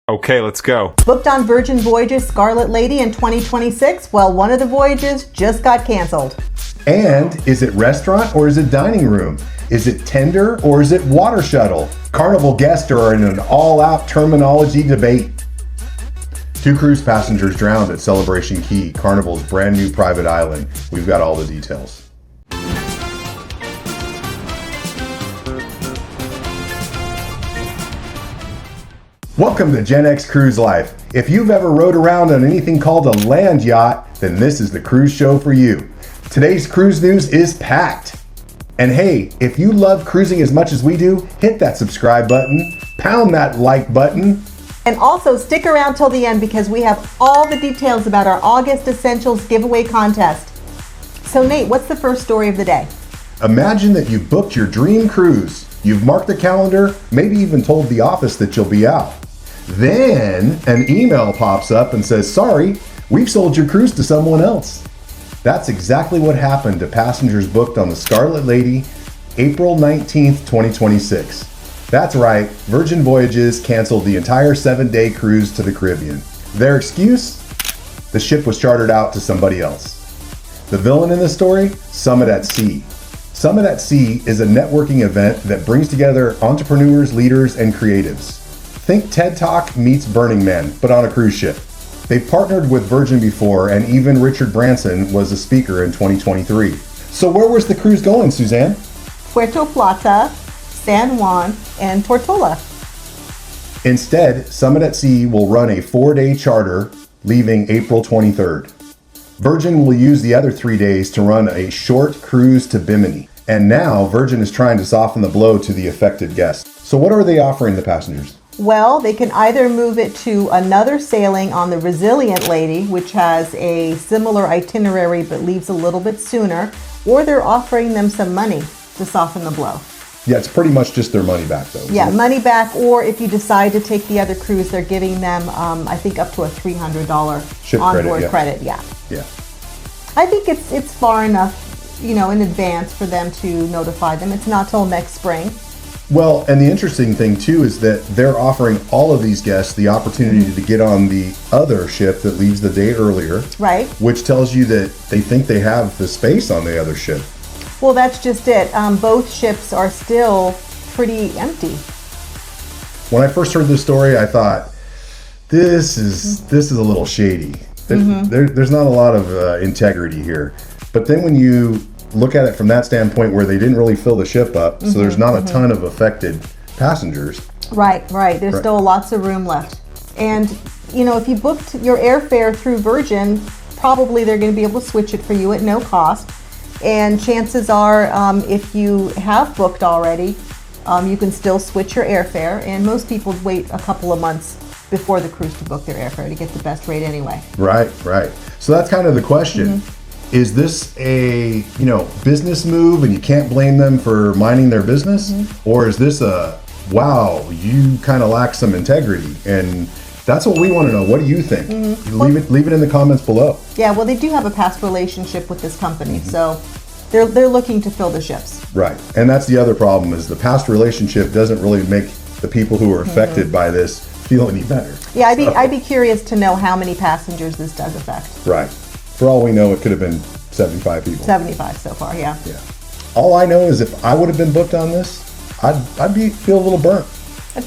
Okay, let's go. Booked on Virgin Voyages Scarlet Lady in 2026? Well, one of the voyages just got canceled. And is it restaurant or is it dining room? Is it tender or is it water shuttle? Carnival guests are in an all-out terminology debate. 2 cruise passengers drowned at Celebration Key, Carnival's brand new private island. We've got all the details. Welcome to Gen X Cruise Life. If you've ever rode around on anything called a land yacht, then this is the cruise show for you. Today's cruise news is packed. And hey, if you love cruising as much as we do, hit that subscribe button, pound that like button. And also stick around till the end because we have all the details about our August Essentials giveaway contest. So Nate, what's the first story of the day? Imagine that you've booked your dream cruise. You've marked the calendar, maybe even told the office that you'll be out. Then an email pops up and says, sorry, we've sold your cruise to someone else. That's exactly what happened to passengers booked on the Scarlet Lady, April 19th, 2026. That's right, Virgin Voyages canceled the entire 7-day cruise to the Caribbean. Their excuse? The ship was chartered out to somebody else. The villain in this story? Summit at Sea. Summit at Sea is a networking event that brings together entrepreneurs, leaders, and creatives. Think TED Talk meets Burning Man, but on a cruise ship. They've partnered with Virgin before, and even Richard Branson was a speaker in 2023. So where was the cruise going, Suzanne? Puerto Plata, San Juan, and Tortola. Instead, Summit at Sea will run a 4-day charter leaving April 23rd. Virgin will use the other 3 days to run a short cruise to Bimini. And now Virgin is trying to soften the blow to the affected guests. So what are they offering the passengers? Well, they can either move it to another sailing on the Resilient Lady, which has a similar itinerary but leaves a little bit sooner, or they're offering them some money to soften the blow. Yeah, it's pretty much just their money back though. Yeah, money back, or if you decide to take the other cruise, they're giving them, I think, up to a $300 Ship onboard credit, credit. Yeah. I think it's far enough, in advance for them to notify them. It's not till next spring. Well, and the interesting thing too is that they're offering all of these guests the opportunity to get on the other ship that leaves the day earlier. Right. Which tells you that they think they have the space on the other ship. Well, that's just it. Both ships are still pretty empty. When I first heard this story, I thought, this is a little shady. There's not a lot of integrity here. But then when you look at it from that standpoint where they didn't really fill the ship up, so there's not a ton of affected passengers. Right. There's still lots of room left. And, if you booked your airfare through Virgin, probably they're going to be able to switch it for you at no cost. And chances are, if you have booked already, you can still switch your airfare. And most people wait a couple of months before the cruise to book their airfare to get the best rate anyway. Right. So that's kind of the question. Is this a, business move and you can't blame them for minding their business? Or is this a, wow, you kind of lack some integrity? And that's what we want to know. What do you think? Leave it in the comments below. Yeah, well, they do have a past relationship with this company, so they're looking to fill the ships. Right, and that's the other problem is the past relationship doesn't really make the people who are affected by this feel any better. Yeah, I'd be curious to know how many passengers this does affect. Right. For all we know, it could have been 75 people. 75 so far, yeah. All I know is if I would have been booked on this, I'd feel a little burnt.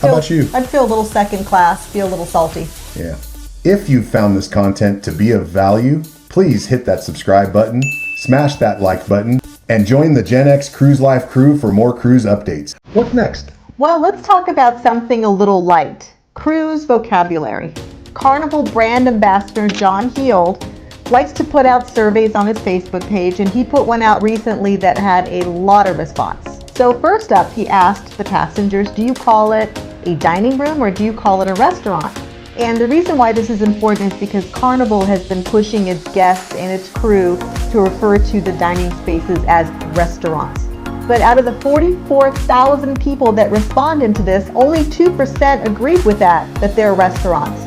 How about you? I'd feel a little second class, feel a little salty. Yeah. If you found this content to be of value, please hit that subscribe button, smash that like button, and join the Gen X Cruise Life crew for more cruise updates. What's next? Well, let's talk about something a little light. Cruise vocabulary. Carnival brand ambassador John Heald likes to put out surveys on his Facebook page, and he put one out recently that had a lot of response. So first up, he asked the passengers, do you call it a dining room or do you call it a restaurant? And the reason why this is important is because Carnival has been pushing its guests and its crew to refer to the dining spaces as restaurants. But out of the 44,000 people that responded to this, only 2% agreed with that they're restaurants.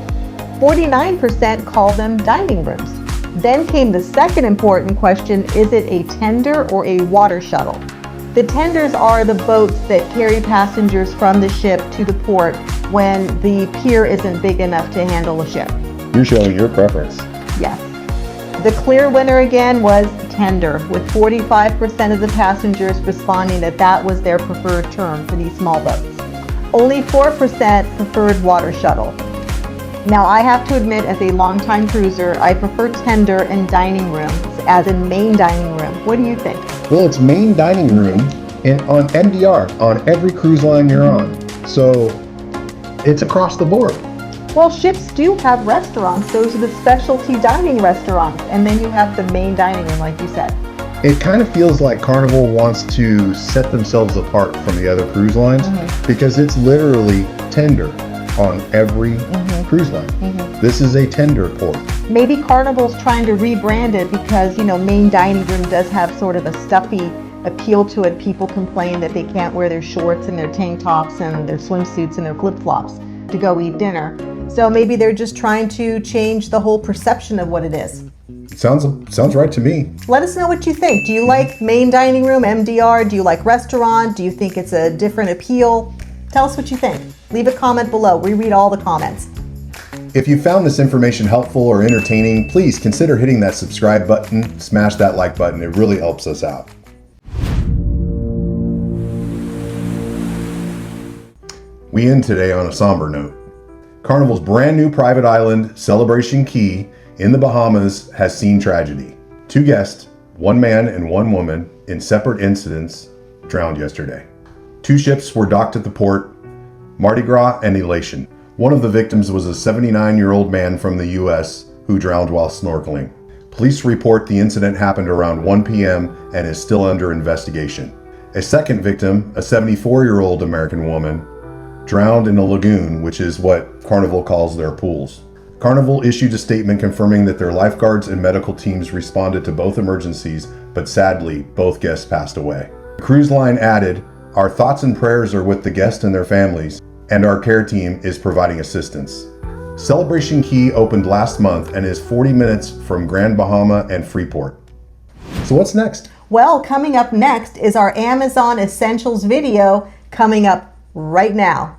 49% call them dining rooms. Then came the second important question, is it a tender or a water shuttle? The tenders are the boats that carry passengers from the ship to the port when the pier isn't big enough to handle a ship. You're showing your preference. Yes. The clear winner again was tender, with 45% of the passengers responding that that was their preferred term for these small boats. Only 4% preferred water shuttle. Now I have to admit, as a longtime cruiser, I prefer tender and dining rooms, as in main dining room. What do you think? Well, it's main dining room on MDR on every cruise line you're on. So it's across the board. Well, ships do have restaurants. Those are the specialty dining restaurants. And then you have the main dining room, like you said. It kind of feels like Carnival wants to set themselves apart from the other cruise lines because it's literally tender on every cruise line. This is a tender port. Maybe Carnival's trying to rebrand it because, main dining room does have sort of a stuffy appeal to it. People complain that they can't wear their shorts and their tank tops and their swimsuits and their flip-flops to go eat dinner. So maybe they're just trying to change the whole perception of what it is. Sounds right to me. Let us know what you think. Do you like main dining room, MDR? Do you like restaurant? Do you think it's a different appeal? Tell us what you think. Leave a comment below. We read all the comments. If you found this information helpful or entertaining, please consider hitting that subscribe button, smash that like button. It really helps us out. We end today on a somber note. Carnival's brand new private island, Celebration Key, in the Bahamas has seen tragedy. 2 guests, 1 man and 1 woman, in separate incidents, drowned yesterday. 2 ships were docked at the port, Mardi Gras and Elation. One of the victims was a 79-year-old man from the U.S. who drowned while snorkeling. Police report the incident happened around 1 p.m. and is still under investigation. A second victim, a 74-year-old American woman, drowned in a lagoon, which is what Carnival calls their pools. Carnival issued a statement confirming that their lifeguards and medical teams responded to both emergencies, but sadly, both guests passed away. The cruise line added, "Our thoughts and prayers are with the guests and their families, and our care team is providing assistance." Celebration Key opened last month and is 40 minutes from Grand Bahama and Freeport. So what's next? Well, coming up next is our Amazon Essentials video, coming up right now.